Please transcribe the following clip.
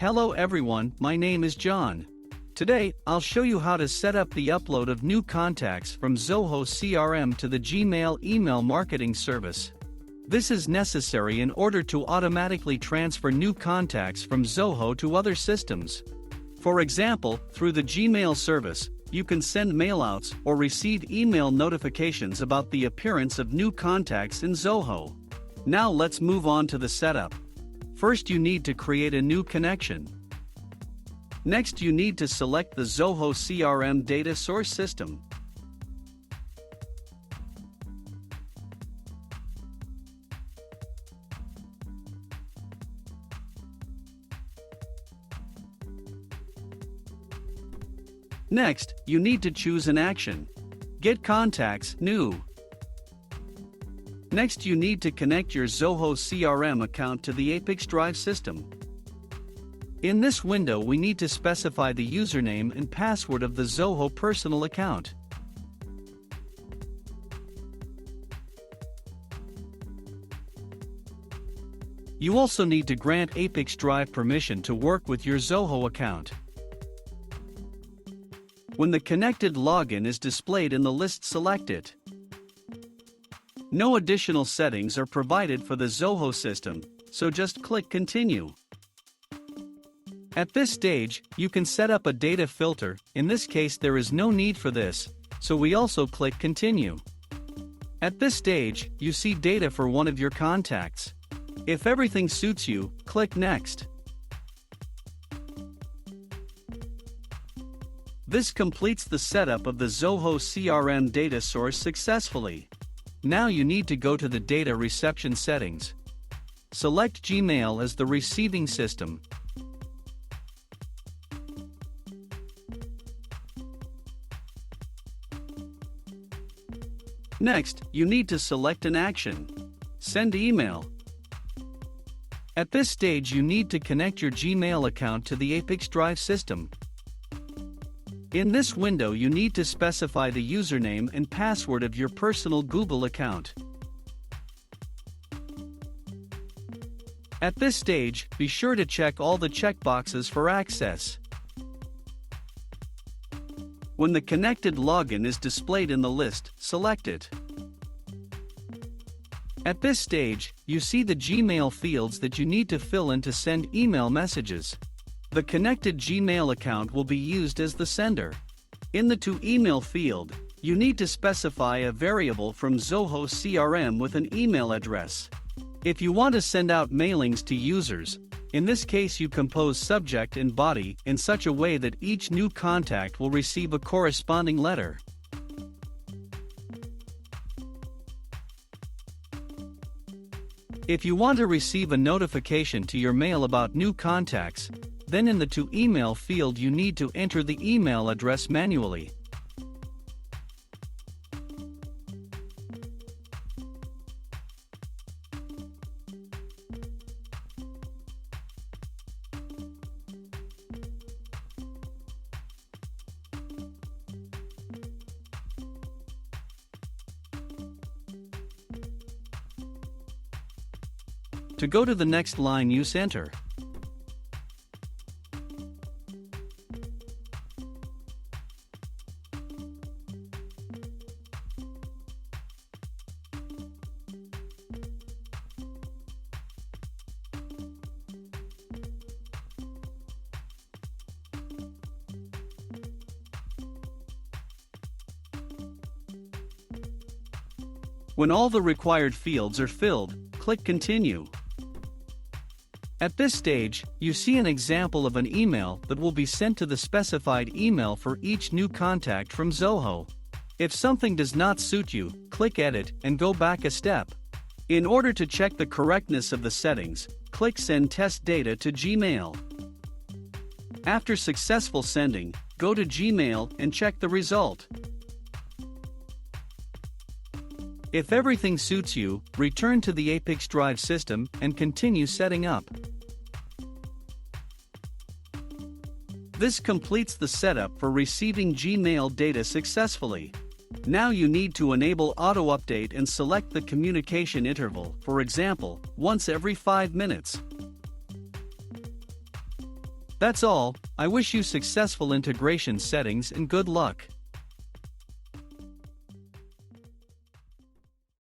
Hello everyone, my name is John. Today, I'll show you how to set up the upload of new contacts from Zoho CRM to the Gmail email marketing service. This is necessary in order to automatically transfer new contacts from Zoho to other systems. For example, through the Gmail service, you can send mailouts or receive email notifications about the appearance of new contacts in Zoho. Now let's move on to the setup. First, you need to create a new connection. Next, you need to select the Zoho CRM data source system. Next, you need to choose an action. Get contacts, new. Next, you need to connect your Zoho CRM account to the ApiX-Drive system. In this window, we need to specify the username and password of the Zoho personal account. You also need to grant ApiX-Drive permission to work with your Zoho account. When the connected login is displayed in the list, select it. No additional settings are provided for the Zoho system, so just click Continue. At this stage, you can set up a data filter. In this case, there is no need for this, so we also click Continue. At this stage, you see data for one of your contacts. If everything suits you, click Next. This completes the setup of the Zoho CRM data source successfully. Now you need to go to the data reception settings. Select Gmail as the receiving system. Next, you need to select an action. Send email. At this stage, you need to connect your Gmail account to the ApiX-Drive system. In this window, you need to specify the username and password of your personal Google account. At this stage, be sure to check all the checkboxes for access. When the connected login is displayed in the list, select it. At this stage, you see the Gmail fields that you need to fill in to send email messages. The connected Gmail account will be used as the sender. In the To Email field, you need to specify a variable from Zoho CRM with an email address. If you want to send out mailings to users, in this case you compose subject and body in such a way that each new contact will receive a corresponding letter. If you want to receive a notification to your mail about new contacts, then in the To Email field you need to enter the email address manually. To go to the next line, use Enter. When all the required fields are filled, click Continue. At this stage, you see an example of an email that will be sent to the specified email for each new contact from Zoho. If something does not suit you, click Edit and go back a step. In order to check the correctness of the settings, click Send Test Data to Gmail. After successful sending, go to Gmail and check the result. If everything suits you, return to the ApiX-Drive system and continue setting up. This completes the setup for receiving Gmail data successfully. Now you need to enable auto update and select the communication interval, for example, once every 5 minutes. That's all. I wish you successful integration settings and good luck.